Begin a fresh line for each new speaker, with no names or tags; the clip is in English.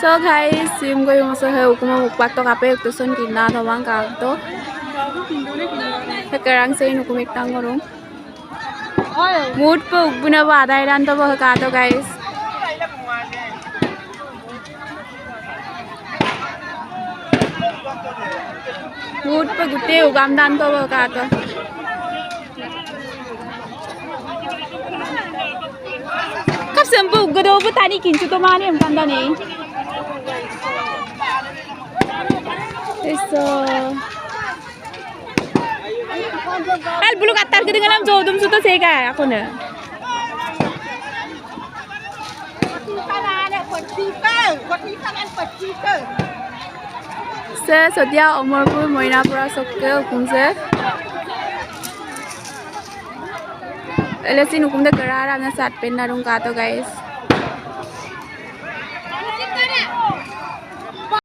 So guys, sim ko yung sa hukum mukbang to kape ito son kina tawang kakto. Sekarang saya hukum itang korong. Mood po buna ba dahil anto po kato guys. Mood po gute ugam dan to po kato. Sempu gado bu tani kincu to mane am kanda ni. Eso. Al bulu katar kedengaran jodum suto sega aku ne. Se sodia Omorp moina pura sokke hukum se. Elesin hukum de kerara na sat pen narung kato guys.